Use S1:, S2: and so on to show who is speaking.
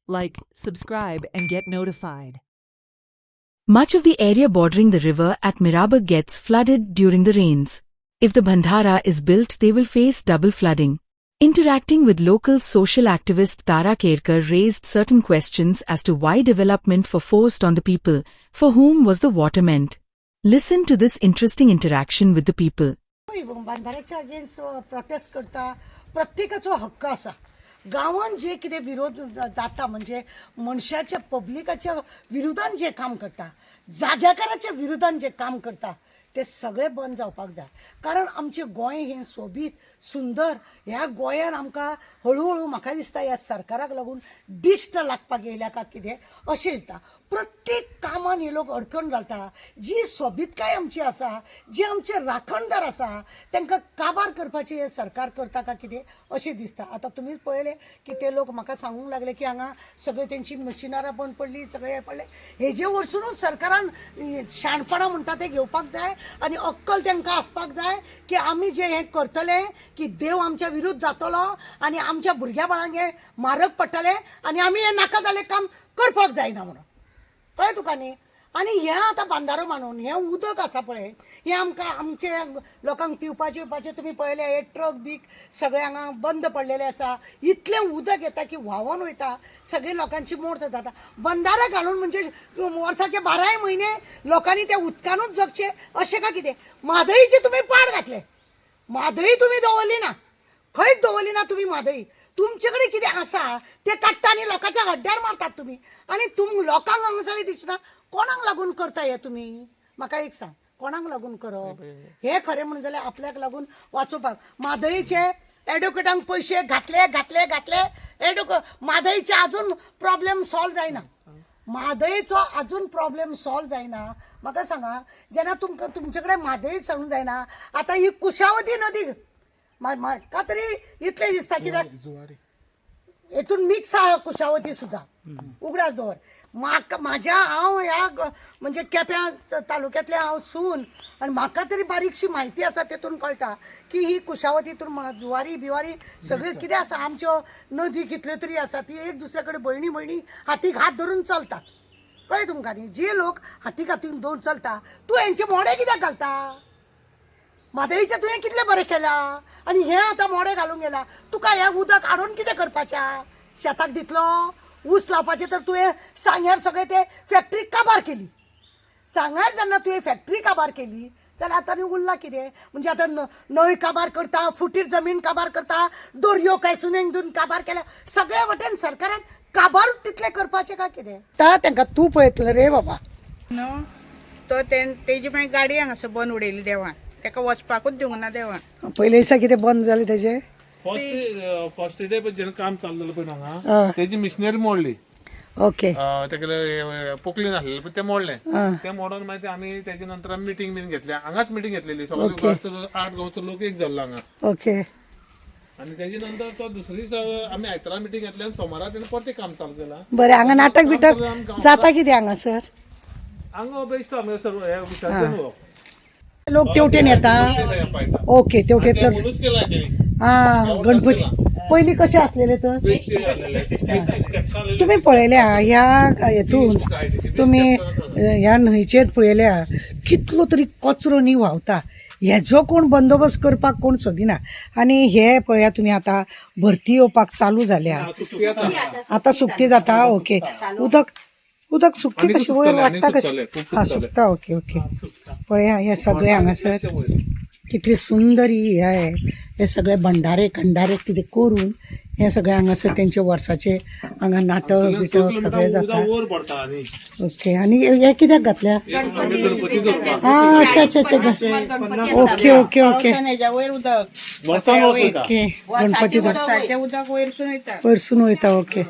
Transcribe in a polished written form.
S1: like, subscribe, and get notified.
S2: Much of the area bordering the river at Mirabag gets flooded during the rains. If the Bandhara is built, they will face double flooding. Interacting with local social activist Tara Kerkar raised certain questions as to why development was forced on the people, for whom was the water meant. Listen to this interesting interaction with the people.
S3: बंधाऱ्याच्या against protest करता प्रत्येकाचो हक्क आसा. गांवांत जे कितें विरोध जाता म्हणजे मनशाच्या पब्लिकाच्या विरोधान जे काम करता, जाग्याकाराच्या विरोधान जे काम करता ते सगळे बंद जावपाक जाय. कारण आमचें गोंय हें सोबीत सुंदर, ह्या गोंयान आमकां हळू म्हाका दिसता ह्या सरकाराक लागून दिश्ट लागपाक येयल्या काय कितें अशें दिसता. प्रत्येक कामान हे लोक अडखण घालता. जी सोबीतकाय आमची आसा, जे आमचे राखणदार आसा तांकां काबार करपाचें हें सरकार करता काय कितें अशें दिसता. आतां तुमीच पळयलें की ते लोक म्हाका सांगूंक लागले की हांगा सगळे तेंची मशिनरां बंद पडली, सगळे हें पडलें. हेजे वरसूनच सरकारान शाणपणां म्हणटा ते घेवपाक जाय आनी अक्कल तांकां आसपाक जाय की आमी जे हें करतले की देव आमच्या विरुद्ध जातलो आनी आमच्या भुरग्या बाळांक हें म्हारग पडटलें आनी आमी हें नाका जालें काम करपाक जायना म्हणून. कळ्ळें तुका न्ही. आनी हें आतां बांदारो मानून हें उदक आसा पळय हें आमकां आमचे लोकांक पिवपाचें तुमी पळयलें हे ट्रक बीक सगळे हांगा बंद पडलेले आसा. इतलें उदक येता की व्हांवून वयता, सगळे लोकांची मोड जाता. बंदारे घालून म्हणजे वर्साचे 12 म्हयने लोकांनी त्या उदकानूच जगचे अशें काय कितें. म्हादईचे तुमी पाड घातले, म्हादई तुमी दवरली ना, खंयच दवरली ना तुमी म्हादई. तुमचे कडेन कितें आसा तें काडटा आनी लोकांच्या हड्ड्यार मारतात तुमी. आनी लोकांक हांगासर दिसना कोणाक लागून करता हे तुमी. म्हाका एक सांग, कोणाक लागून करप हे खरें म्हणून जाल्यार आपल्याक लागून वाचोवपाक. म्हादईचे एडवोकेटांक पयशे घातले म्हादईचे अजून प्रॉब्लेम सॉल्व जायना. म्हादईचो अजून प्रॉब्लेम सॉल्व जायना. म्हाका सांगा, जेन्ना तुमकां तुमचे कडेन म्हादई सॉल्व जायना, आतां ही कुशावती नदी म्हाका तरी इतलें दिसता कित्याक हेतून मिक्स आहा कुशावती सुद्दां. उगडास दवर. म्हाज्या हांव ह्या म्हणजे केप्यां तालुक्यांतले हांव सून आनी म्हाका तरी बारीकशी म्हायती आसा तेतून कळटा की ही कुशावतीतून जुवारी बिवारी सगळे कितें आसा आमच्यो नदी कितल्यो तरी आसा ती एक दुसऱ्या कडेन भयणी हातीक हात धरून चलतात. कळ्ळें तुमकां न्ही. जे लोक हातीक धरून चलता तूं हेंचे मोडे कित्याक घालता. म्हादईचें तुवें कितलें बरें केलां आनी हें आतां मोडे घालूंक गेला. तुका हें उदक हाडून कितें करपाचें. शेताक दितलो, ऊस लावपाचें तर तुवें सांग्यार सगळें ते फॅक्टरी काबार केली. सांग्यार जेन्ना तुवें फॅक्टरी काबार केली जाल्यार आतां उरलां कितें. म्हणजे आतां न्हंय काबार करता, फुटीर जमीन काबार करता, दर्यो कांयसून धरून काबार केल्या. सगळे वटेन सरकारान काबारूच तितलें करपाचें काय कितें. तांकां तूं पळयतलो रे बाबा
S4: न्हू. तो तेजी मागीर गाडी हांगासर बंद उडयली देवान, ताका वचपाकूच दिवंक ना देवान.
S3: पयले दिसा कितें बंद जालें तेजें.
S5: फर्स्ट डे जेन्ना काम चालू जालें पळय हांगा तेजी मिशनरी मोडली.
S3: ओके.
S5: तेगेलें पोकलीन आसलेलें पण तें मोडलें. तें मोडोन मागीर आमी तेजे नंतर आमी मिटींग बीन घेतली. हांगाच मिटींग घेतलेली. सगळे 8 गांवचो लोक एक जाल्लो हांगा.
S3: ओके.
S5: आनी तेजे नंतर तो दुसरे दीस आमी आयतारा मिटींग घेतली आनी सोमारा तेणें परत काम चालू केलां.
S3: बरें. हांगा नाटक बिटक जाता कितें हांगासर.
S5: हांगा बेश्ट आमी सर्व हे विचारता
S3: लोक तेवटेन येता. ओके. तेवटेंतलो
S5: म्हणूच केला तेणी.
S3: गणपती पयलीं कशें आसलेलें तर तुमी पळयल्या ह्या हेतून तुमी ह्या न्हंयचेर पळयल्या कितलो तरी कचरो न्ही व्हांवता. हेजो कोण बंदोबस्त करपाक कोण सोदिना. आनी हे पळया तुमी आतां भरती येवपाक चालू जाल्या. आतां सुकती जाता. ओके. उदक सुकती कशी वयर वाडटा कशी. सुकता. ओके. पळया हे सगळे हांगासर कितली सुंदर ही हे सगळे भंडारे खंडारे कितें करून हे सगळे हांगासर तेंचे वर्साचे हांगा नाटक बिटक सगळे जाता. ओके. आनी हे कित्याक घातल्या. अच्छा. ओके.
S4: हेज्या वयर उदक
S3: ओके. गणपती
S4: उदक वयरसून वयता.
S3: वयरसून वयता. ओके.